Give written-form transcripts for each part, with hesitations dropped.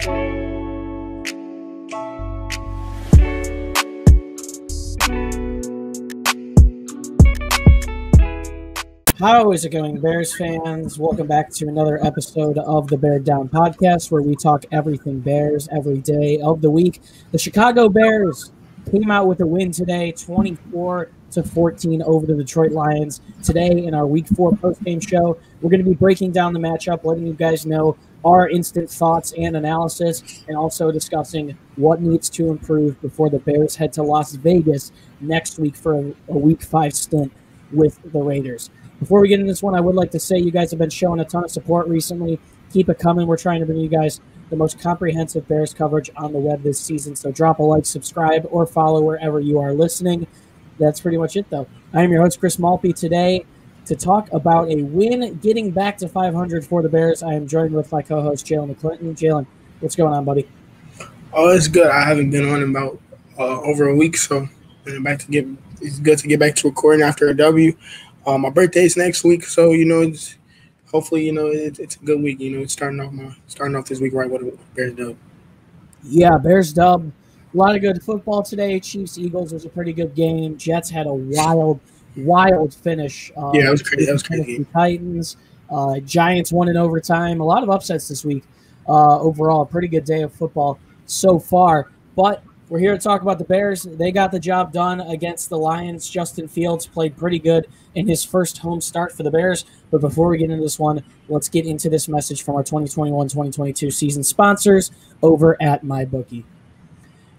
How is it going, Bears fans? Welcome back to another episode of the Bear Down Podcast, where we talk everything Bears every day of the week. The Chicago Bears came out with a win today, 24-14 over the Detroit Lions. Today in our Week 4 postgame show, we're going to be breaking down the matchup, letting you guys know our instant thoughts and analysis, and also discussing what needs to improve before the Bears head to Las Vegas next week for a Week 5 stint with the Raiders. Before we get into this one, I would like to say you guys have been showing a ton of support recently. Keep it coming. We're trying to bring you guys the most comprehensive Bears coverage on the web this season. So drop a like, subscribe, or follow wherever you are listening. That's pretty much it, though. I am your host, Chris Malpe, today to talk about a win getting back to 500 for the Bears. I am joined with my co-host, Jaylen McClinton. Jaylen, what's going on, buddy? Oh, it's good. I haven't been on in about over a week, so it's good to get back to recording after a W. My birthday is next week, so it's hopefully it's a good week. It's starting off this week right with a Bears dub. Yeah, Bears dub. A lot of good football today. Chiefs Eagles was a pretty good game. Jets had a wild finish. Yeah, it was crazy. That was crazy. Titans, Giants won in overtime. A lot of upsets this week. Overall, a pretty good day of football so far. But we're here to talk about the Bears. They got the job done against the Lions. Justin Fields played pretty good in his first home start for the Bears. But before we get into this one, let's get into this message from our 2021-2022 season sponsors over at MyBookie.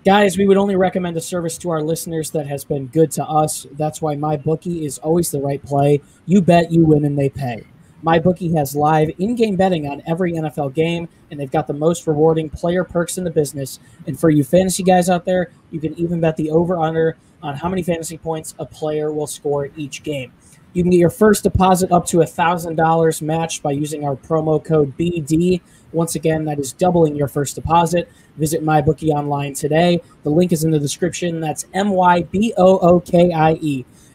Guys, we would only recommend a service to our listeners that has been good to us. That's why MyBookie is always the right play. You bet, you win, and they pay. MyBookie has live in-game betting on every NFL game, and they've got the most rewarding player perks in the business. And for you fantasy guys out there, you can even bet the over-under on how many fantasy points a player will score each game. You can get your first deposit up to $1,000 matched by using our promo code BD. Once again, that is doubling your first deposit. Visit MyBookie online today. The link is in the description. That's MyBookie.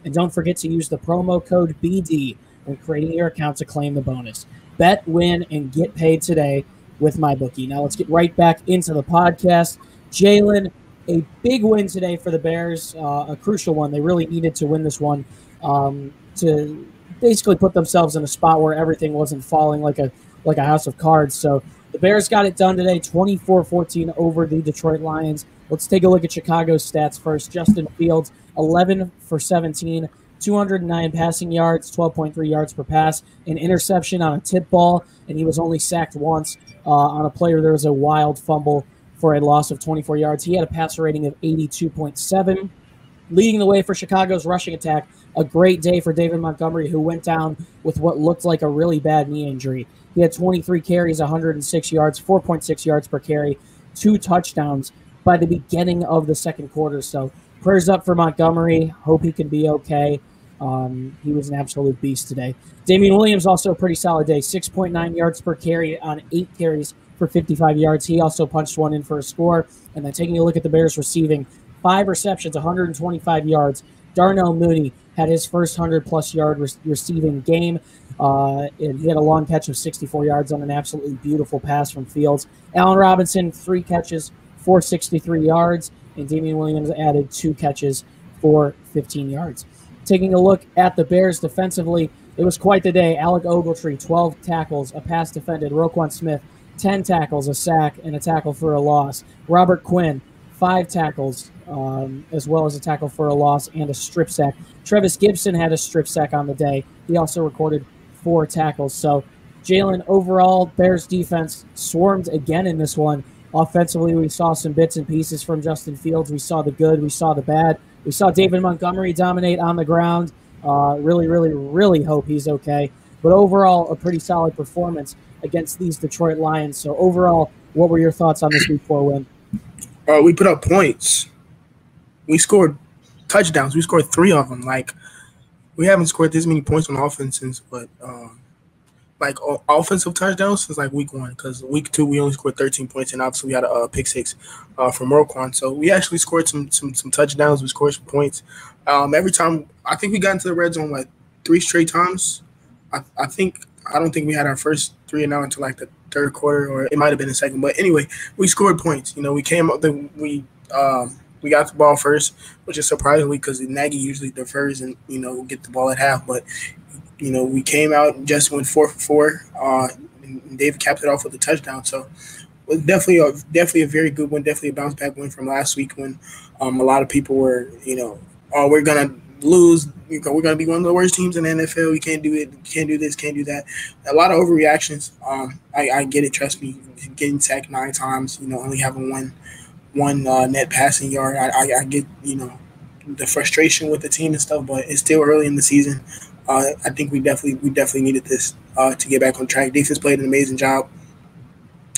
And don't forget to use the promo code BD when creating your account to claim the bonus. Bet, win, and get paid today with MyBookie. Now let's get right back into the podcast. Jaylen, a big win today for the Bears, a crucial one. They really needed to win this one to basically put themselves in a spot where everything wasn't falling like a house of cards. So the Bears got it done today, 24-14 over the Detroit Lions. Let's take a look at Chicago's stats first. Justin Fields, 11 for 17, 209 passing yards, 12.3 yards per pass, an interception on a tip ball, and he was only sacked once on a play where there was a wild fumble for a loss of 24 yards. He had a passer rating of 82.7. Leading the way for Chicago's rushing attack, a great day for David Montgomery, who went down with what looked like a really bad knee injury. He had 23 carries, 106 yards, 4.6 yards per carry, 2 touchdowns by the beginning of the second quarter. So prayers up for Montgomery. Hope he can be okay. He was an absolute beast today. Damian Williams, also a pretty solid day, 6.9 yards per carry on 8 carries for 55 yards. He also punched one in for a score. And then taking a look at the Bears receiving, 5 receptions, 125 yards. Darnell Mooney had his first 100-plus yard receiving game, and he had a long catch of 64 yards on an absolutely beautiful pass from Fields. Allen Robinson, 3 catches for 63 yards, and Damian Williams added 2 catches for 15 yards. Taking a look at the Bears defensively, it was quite the day. Alec Ogletree, 12 tackles, a pass defended. Roquan Smith, 10 tackles, a sack, and a tackle for a loss. Robert Quinn, 5 tackles, as well as a tackle for a loss and a strip sack. Trevis Gipson had a strip sack on the day. He also recorded 4 tackles. So, Jaylen, overall, Bears defense swarmed again in this one. Offensively, we saw some bits and pieces from Justin Fields. We saw the good. We saw the bad. We saw David Montgomery dominate on the ground. Really hope he's okay. But overall, a pretty solid performance against these Detroit Lions. So, overall, what were your thoughts on this Week 4 win? We put up points. We scored touchdowns. We scored 3 of them. We haven't scored this many points on offense since, offensive touchdowns since Week 1. Because Week 2 we only scored 13 points, and obviously we had a pick 6 from Roquan. So we actually scored some touchdowns. We scored some points. Every time I think we got into the red zone 3 straight times. I don't think we had our first 3 and out until the third quarter, or it might have been the second. But anyway, we scored points. You know, we came up. We got the ball first, which is surprisingly because Nagy usually defers and get the ball at half. But we came out and just went 4 for 4. And David capped it off with a touchdown. So it was definitely a very good one. Definitely a bounce back win from last week when a lot of people were oh, we're gonna lose. We're gonna be one of the worst teams in the NFL. We can't do it. Can't do this. Can't do that. A lot of overreactions. I get it. Trust me. Getting sacked 9 times. Only having one net passing yard. I get the frustration with the team and stuff, but it's still early in the season. I think we definitely needed this to get back on track. Defense played an amazing job,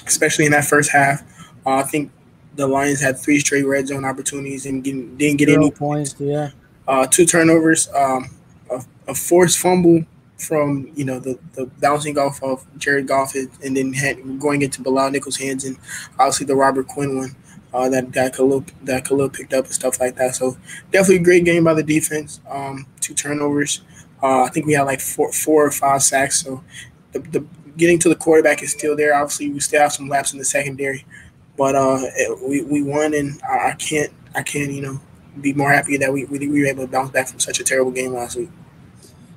especially in that first half. I think the Lions had 3 straight red zone opportunities and didn't get any points. Yeah, 2 turnovers, a forced fumble from the bouncing off of Jared Goff, and then going into Bilal Nichols' hands, and obviously the Robert Quinn one that Khalil picked up and stuff like that. So definitely a great game by the defense. 2 turnovers. I think we had like 4 or 5 sacks. So the getting to the quarterback is still there. Obviously, we still have some laps in the secondary, but we won, and I can't be more happy that we were able to bounce back from such a terrible game last week.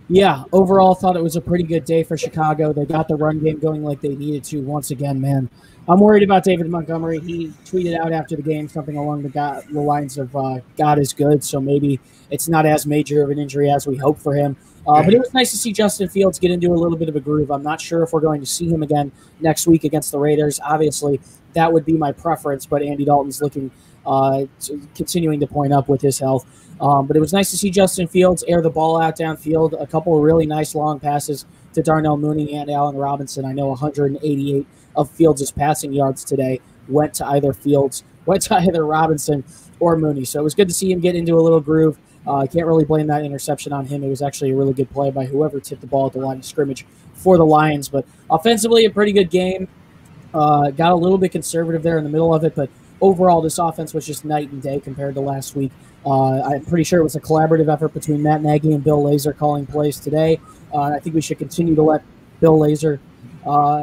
Yeah, overall, thought it was a pretty good day for Chicago. They got the run game going like they needed to once again, man. I'm worried about David Montgomery. He tweeted out after the game something along the lines of God is good, so maybe it's not as major of an injury as we hope for him. But it was nice to see Justin Fields get into a little bit of a groove. I'm not sure if we're going to see him again next week against the Raiders. Obviously, that would be my preference, but Andy Dalton's looking continuing to point up with his health. But it was nice to see Justin Fields air the ball out downfield. A couple of really nice long passes to Darnell Mooney and Allen Robinson. I know 188 of Fields' passing yards today went to either Robinson or Mooney. So it was good to see him get into a little groove. I can't really blame that interception on him. It was actually a really good play by whoever tipped the ball at the line of scrimmage for the Lions. But offensively, a pretty good game. Got a little bit conservative there in the middle of it, but overall, this offense was just night and day compared to last week. I'm pretty sure it was a collaborative effort between Matt Nagy and Bill Lazor calling plays today. I think we should continue to let Bill Lazor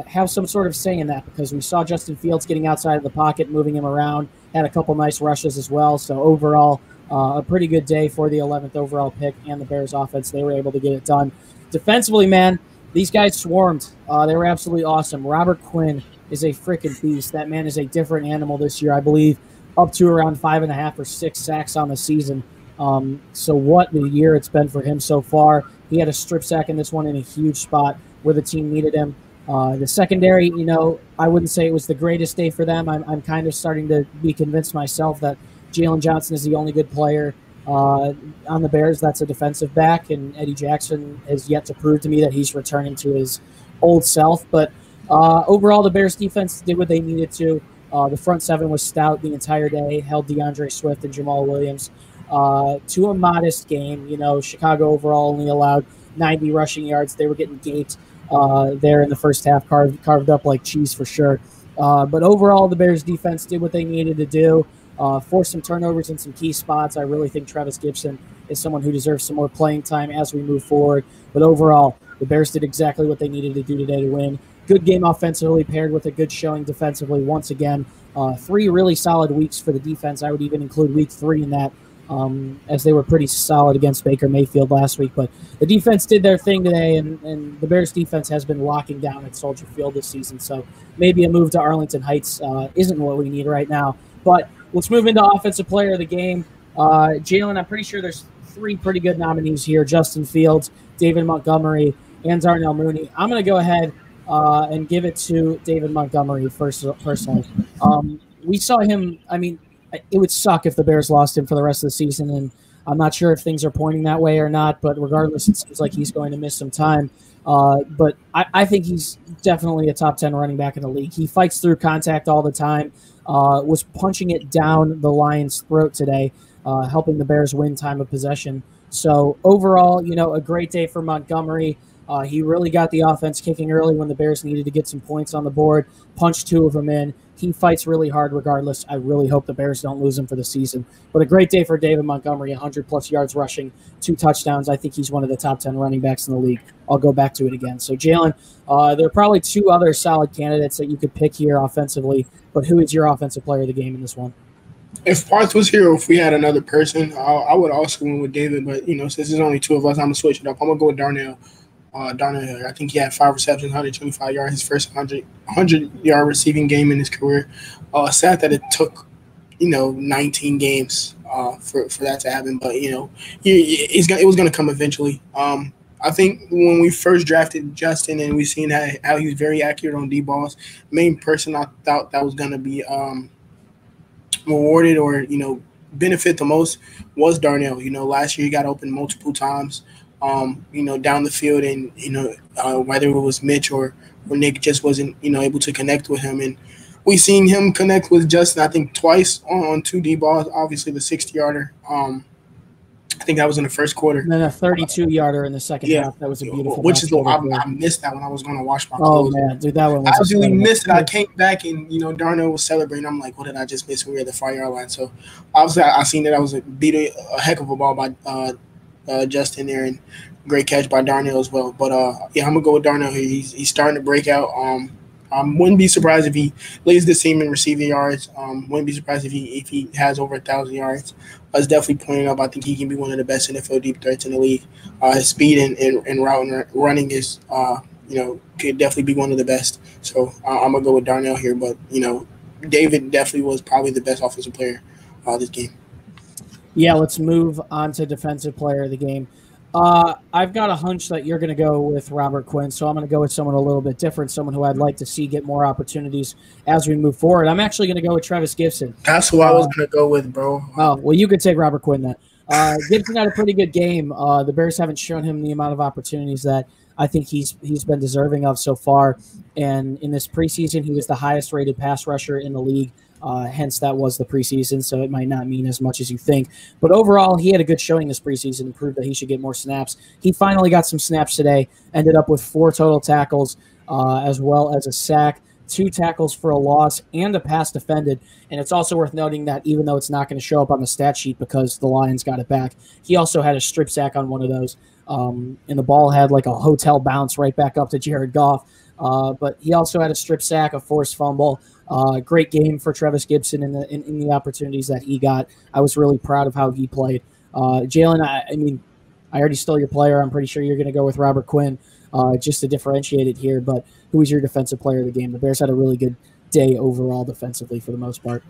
have some sort of say in that, because we saw Justin Fields getting outside of the pocket, moving him around, had a couple nice rushes as well. So overall, a pretty good day for the 11th overall pick and the Bears offense. They were able to get it done. Defensively, man, these guys swarmed. They were absolutely awesome. Robert Quinn is a freaking beast. That man is a different animal this year, I believe, up to around 5.5 or 6 sacks on the season. So what the year it's been for him so far. He had a strip sack in this one in a huge spot where the team needed him. The secondary, I wouldn't say it was the greatest day for them. I'm kind of starting to be convinced myself that Jalen Johnson is the only good player on the Bears that's a defensive back, and Eddie Jackson has yet to prove to me that he's returning to his old self. But overall, the Bears defense did what they needed to. The front seven was stout the entire day, held DeAndre Swift and Jamal Williams to a modest game. Chicago overall only allowed 90 rushing yards. They were getting gaped there in the first half, carved up like cheese for sure. But overall, the Bears defense did what they needed to do, forced some turnovers in some key spots. I really think Trevis Gipson is someone who deserves some more playing time as we move forward. But overall, the Bears did exactly what they needed to do today to win. Good game offensively paired with a good showing defensively once again. 3 really solid weeks for the defense. I would even include week 3 in that, as they were pretty solid against Baker Mayfield last week. But the defense did their thing today, and the Bears defense has been locking down at Soldier Field this season. So maybe a move to Arlington Heights isn't what we need right now. But let's move into Offensive Player of the Game. Jaylen, I'm pretty sure there's 3 pretty good nominees here: Justin Fields, David Montgomery, and Darnell Mooney. I'm going to go ahead and give it to David Montgomery personally. We saw him. I mean, it would suck if the Bears lost him for the rest of the season, and I'm not sure if things are pointing that way or not, but regardless, it seems like he's going to miss some time. But I think he's definitely a top 10 running back in the league. He fights through contact all the time, was punching it down the Lions' throat today, helping the Bears win time of possession. So overall, a great day for Montgomery. He really got the offense kicking early when the Bears needed to get some points on the board, punched 2 of them in. he fights really hard regardless. I really hope the Bears don't lose him for the season. But a great day for David Montgomery, 100-plus yards rushing, 2 touchdowns. I think he's one of the top 10 running backs in the league. I'll go back to it again. So, Jaylen, there are probably 2 other solid candidates that you could pick here offensively, but who is your offensive player of the game in this one? If Parth was here or if we had another person, I would also win with David. But, since there's only 2 of us, I'm going to switch it up. I'm going to go with Darnell. Darnell, I think he had 5 receptions, 125 yards, his first 100-yard receiving game in his career. Sad that it took, 19 games for that to happen. But, it was going to come eventually. I think when we first drafted Justin and we seen how he was very accurate on deep balls, main person I thought that was going to be rewarded or, benefit the most was Darnell. Last year he got open multiple times, down the field, and, whether it was Mitch or Nick just wasn't, able to connect with him. And we seen him connect with Justin, I think, twice on 2 deep balls, obviously the 60-yarder. I think that was in the first quarter. And then a 32-yarder in the second half. That was a beautiful. Which is I missed that when I was going to wash my clothes. Oh man, dude, that one was I absolutely missed it. I came back and Darnell was celebrating. I'm like, what did I just miss? We were at the 5-yard line. So obviously I seen that I was beat a heck of a ball by Justin there, and great catch by Darnell as well. But I'm gonna go with Darnell here. He's starting to break out. Wouldn't be surprised if he leads the team in receiving yards. Wouldn't be surprised if he has over 1,000 yards. As definitely pointing up, I think he can be one of the best NFL deep threats in the league. His speed and route and running is, could definitely be one of the best. So I'm gonna go with Darnell here. But David definitely was probably the best offensive player this game. Yeah, let's move on to defensive player of the game. I've got a hunch that you're going to go with Robert Quinn, so I'm going to go with someone a little bit different, someone who I'd like to see get more opportunities as we move forward. I'm actually going to go with Trevis Gipson. That's who I was going to go with, bro. Oh, well, you could take Robert Quinn then. Gipson had a pretty good game. The Bears haven't shown him the amount of opportunities that I think he's been deserving of so far. And in this preseason, he was the highest-rated pass rusher in the league. Hence, that was the preseason, so it might not mean as much as you think. But overall, he had a good showing this preseason and proved that he should get more snaps. He finally got some snaps today, ended up with 4 total tackles, as well as a sack, 2 tackles for a loss, and a pass defended. And it's also worth noting that even though it's not going to show up on the stat sheet because the Lions got it back, he also had a strip sack on one of those. And the ball had like a hotel bounce right back up to Jared Goff. But he also had a strip sack, a forced fumble. Great game for Trevis Gipson in the opportunities that he got. I was really proud of how he played. Jaylen, I already stole your player. I'm pretty sure you're going to go with Robert Quinn just to differentiate it here. But who was your defensive player of the game? The Bears had a really good day overall defensively for the most part.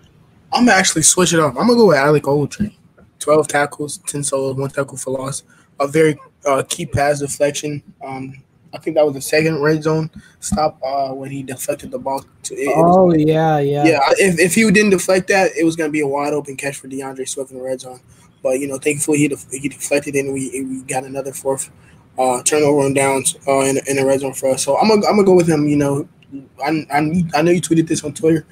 I'm going to actually switch it up. I'm going to go with Alec Ogletree. 12 tackles, 10 solos, 1 tackle for loss. A very key pass deflection. I think that was the second red zone stop when he deflected the ball. Yeah. If he didn't deflect that, it was going to be a wide open catch for DeAndre Swift in the red zone. But thankfully he deflected, and we got another 4th turnover on downs in the red zone for us. So I'm gonna go with him. I know you tweeted this on Twitter.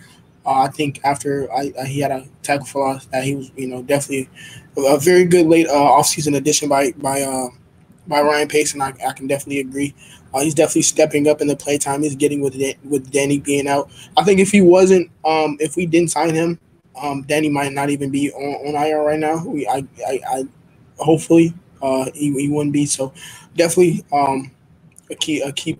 I think after he had a tackle for loss, that he was definitely a very good late offseason addition by Ryan Pace, and I can definitely agree. He's definitely stepping up in the play time. He's getting with Danny being out. I think if he wasn't, if we didn't sign him, Danny might not even be on IR right now. I hopefully he wouldn't be. So definitely a key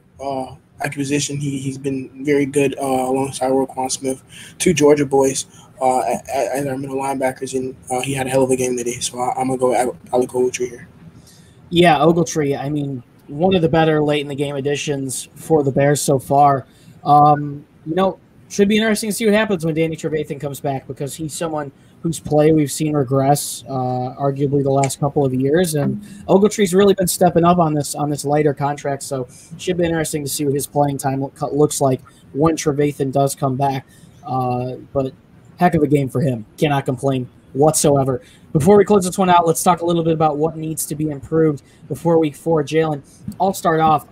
acquisition. He's been very good alongside Roquan Smith, 2 Georgia boys as our middle linebackers, and he had a hell of a game today. So I'm gonna go with Alec Ogletree here. Yeah, Ogletree, one of the better late-in-the-game additions for the Bears so far. Should be interesting to see what happens when Danny Trevathan comes back, because he's someone whose play we've seen regress arguably the last couple of years. And Ogletree's really been stepping up on this lighter contract, so should be interesting to see what his playing time looks like when Trevathan does come back. But heck of a game for him. Cannot complain whatsoever. Before we close this one out, let's talk a little bit about what needs to be improved before week 4. Jaylen, I'll start off.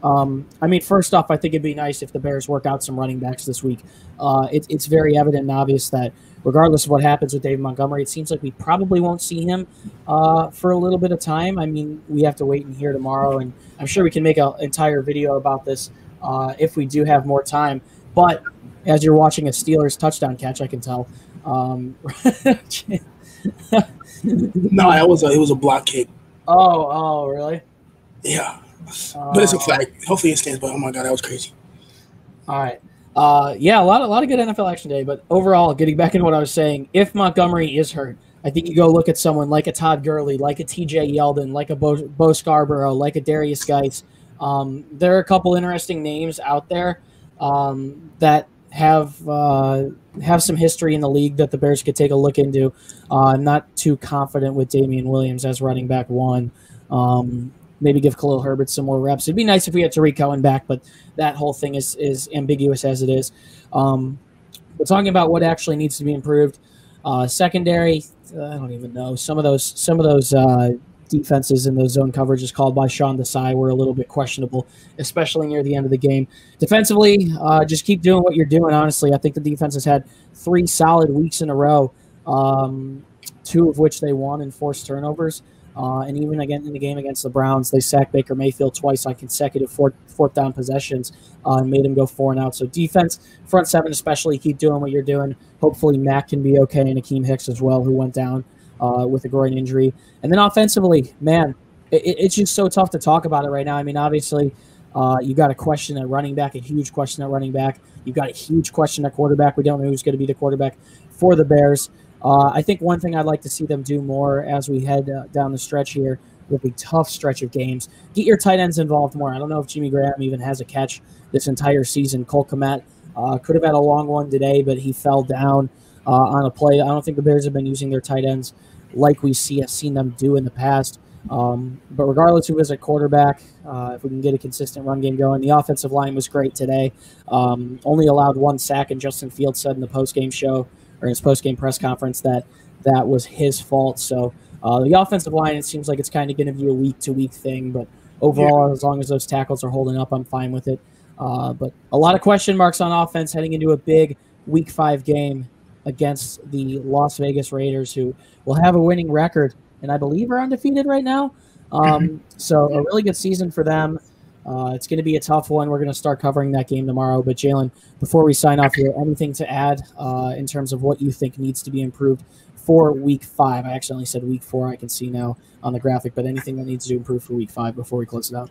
First off, I think it'd be nice if the Bears work out some running backs this week. It's very evident and obvious that regardless of what happens with David Montgomery, it seems like we probably won't see him for a little bit of time. We have to wait and hear tomorrow, and I'm sure we can make an entire video about this if we do have more time. But as you're watching a Steelers touchdown catch, I can tell. No, it was a block kick. Oh, really? Yeah, but it's a flag. Hopefully it stands. But oh my god, that was crazy. All right. Yeah, a lot of good NFL action today. But overall, getting back into what I was saying, if Montgomery is hurt, I think you go look at someone like a Todd Gurley, like a TJ Yeldon, like a Bo Scarborough, like a Darius Geis. There are a couple interesting names out there that have some history in the league that the Bears could take a look into. I'm not too confident with Damian Williams as running back one. Maybe give Khalil Herbert some more reps. It'd be nice if we had Tariq Cohen back, but that whole thing is ambiguous as it is. We're talking about what actually needs to be improved. Secondary, I don't even know. Some of those defenses in those zone coverages called by Sean Desai were a little bit questionable, especially near the end of the game. Defensively, just keep doing what you're doing, honestly. I think the defense has had 3 solid weeks in a row, 2 of which they won and forced turnovers. And even again in the game against the Browns, they sacked Baker Mayfield twice on consecutive fourth down possessions and made him go 4 and out. So defense, front 7 especially, keep doing what you're doing. Hopefully Mack can be okay, and Akeem Hicks as well, who went down with a groin injury. And then offensively, man, it's just so tough to talk about it right now. I mean, obviously, you got a question at running back, a huge question at running back. You've got a huge question at quarterback. We don't know who's going to be the quarterback for the Bears. I think one thing I'd like to see them do more as we head down the stretch here with a tough stretch of games, get your tight ends involved more. I don't know if Jimmy Graham even has a catch this entire season. Cole Kmet could have had a long one today, but he fell down on a play. I don't think the Bears have been using their tight ends like have seen them do in the past. But regardless who is at quarterback, if we can get a consistent run game going, the offensive line was great today. Only allowed 1 sack, and Justin Fields said in the postgame show, or his post-game press conference, that was his fault. So the offensive line, it seems like it's kind of going to be a week-to-week thing. But overall, as long as those tackles are holding up, I'm fine with it. But a lot of question marks on offense heading into a big Week 5 game against the Las Vegas Raiders, who will have a winning record and I believe are undefeated right now. So a really good season for them. It's going to be a tough one. We're going to start covering that game tomorrow. But, Jaylen, before we sign off here, anything to add in terms of what you think needs to be improved for Week 5? I accidentally said Week 4. I can see now on the graphic. But anything that needs to be improved for Week 5 before we close it out?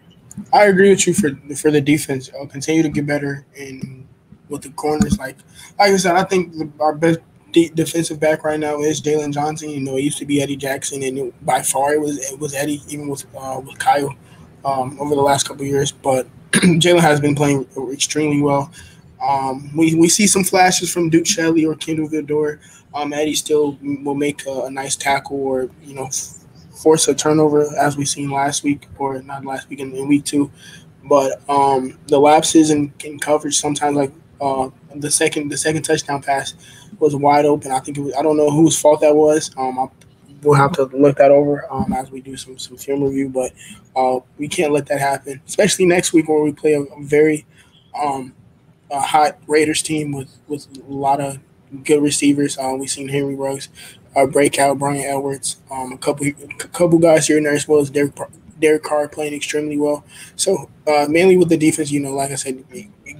I agree with you for the defense. I'll continue to get better and with the corners. Like I said, I think our best defensive back right now is Jalen Johnson. You know, it used to be Eddie Jackson, and by far it was Eddie, even with Kyle over the last couple of years. But Jalen has been playing extremely well. We see some flashes from Duke Shelley or Kendall Vildor. Eddie still will make a nice tackle or, you know, force a turnover as we seen last week, or not last week, in week 2. But the lapses in coverage sometimes, like the second touchdown pass was wide open. I think it was, I don't know whose fault that was. We'll have to look that over as we do some film review. But we can't let that happen, especially next week where we play a very hot Raiders team with a lot of good receivers. We've seen Henry Ruggs breakout, Brian Edwards, a couple guys here and there, as well as Derek Carr playing extremely well. So mainly with the defense, you know, like I said,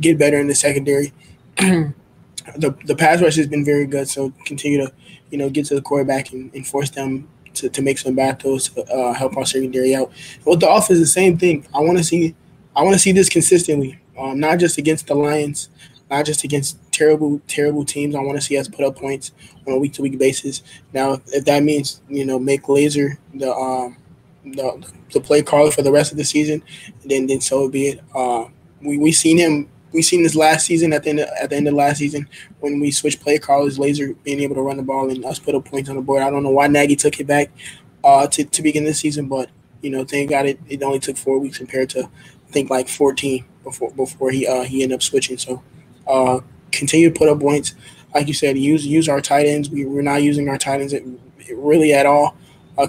get better in the secondary. The pass rush has been very good, so continue to, you know, get to the quarterback and force them to make some bad throws to help our secondary out. With the offense, the same thing. I want to see this consistently, not just against the Lions, not just against terrible teams. I want to see us put up points on a week-to-week basis. Now, if that means, you know, make Laser the play caller for the rest of the season, then so be it. We seen this last season at the end of last season when we switched play callers, Laser being able to run the ball and us put up points on the board. I don't know why Nagy took it back to begin this season, but, you know, thank God it only took 4 weeks compared to, I think, like 14 before he ended up switching. So continue to put up points. Like you said, use our tight ends. We're not using our tight ends really at all.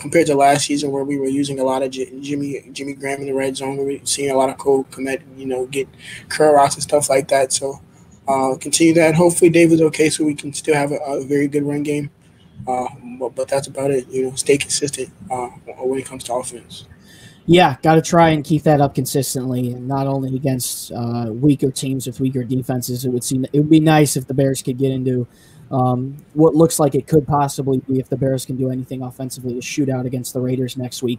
Compared to last season where we were using a lot of Jimmy Graham in the red zone, we were seeing a lot of Cole Kmet, you know, get curl routes and stuff like that. So continue that. Hopefully David's okay so we can still have a very good run game. But that's about it. You know, stay consistent when it comes to offense. Yeah, got to try and keep that up consistently, and not only against weaker teams with weaker defenses. It would be nice if the Bears could get into what looks like it could possibly be, if the Bears can do anything offensively, to shoot out against the Raiders next week.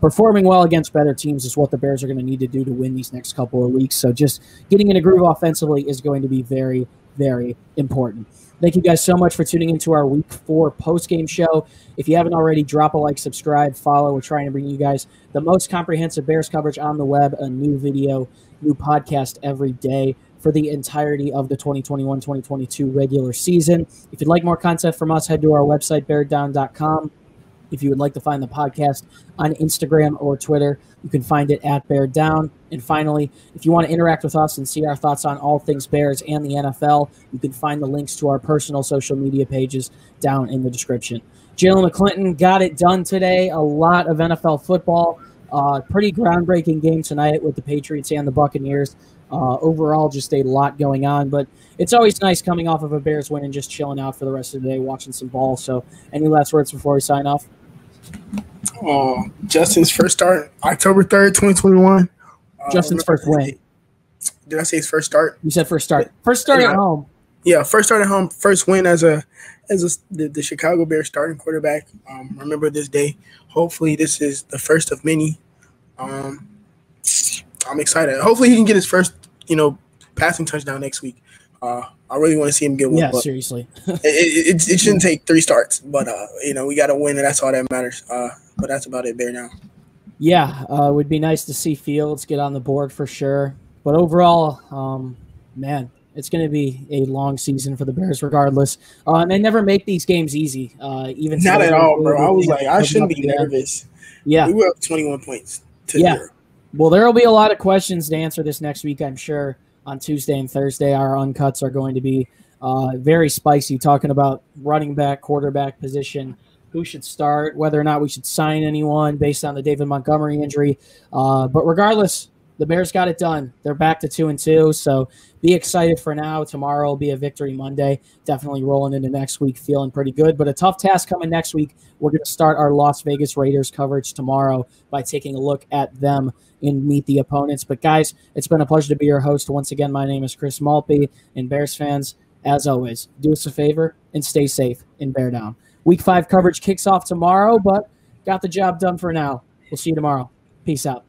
Performing well against better teams is what the Bears are going to need to do to win these next couple of weeks. So just getting in a groove offensively is going to be very, very important. Thank you guys so much for tuning into our Week 4 post-game show. If you haven't already, drop a like, subscribe, follow. We're trying to bring you guys the most comprehensive Bears coverage on the web, a new video, new podcast every day for the entirety of the 2021-2022 regular season. If you'd like more content from us, head to our website, beardown.com. If you would like to find the podcast on Instagram or Twitter, you can find it at Bear Down. And finally, if you want to interact with us and see our thoughts on all things Bears and the NFL, you can find the links to our personal social media pages down in the description. Jaylen McClinton got it done today. A lot of NFL football. Pretty groundbreaking game tonight with the Patriots and the Buccaneers. Overall, just a lot going on. But it's always nice coming off of a Bears win and just chilling out for the rest of the day, watching some ball. So any last words before we sign off? Justin's first start, October 3rd, 2021. Justin's first win. Did I say his first start? You said first start. First start at home. Yeah, first start at home. First win as the Chicago Bears starting quarterback. Remember this day. Hopefully, this is the first of many. I'm excited. Hopefully, he can get his first, passing touchdown next week. I really want to see him get one. Yeah, seriously. it shouldn't take 3 starts, but we got to win, and that's all that matters. But that's about it there now. Yeah, it would be nice to see Fields get on the board for sure. But overall, man, it's going to be a long season for the Bears regardless. And they never make these games easy. Even not at all, bro. I was like, I shouldn't be nervous. Yeah. We were up 21 points to 0. Well, there will be a lot of questions to answer this next week, I'm sure. On Tuesday and Thursday, our uncuts are going to be very spicy, talking about running back, quarterback position, who should start, whether or not we should sign anyone based on the David Montgomery injury. But regardless, the Bears got it done. They're back to 2-2, so be excited for now. Tomorrow will be a victory Monday. Definitely rolling into next week, feeling pretty good. But a tough task coming next week. We're going to start our Las Vegas Raiders coverage tomorrow by taking a look at them and meet the opponents. But guys, it's been a pleasure to be your host. Once again, my name is Chris Maltby, and Bears fans, as always, do us a favor and stay safe and bear down. Week 5 coverage kicks off tomorrow, but got the job done for now. We'll see you tomorrow. Peace out.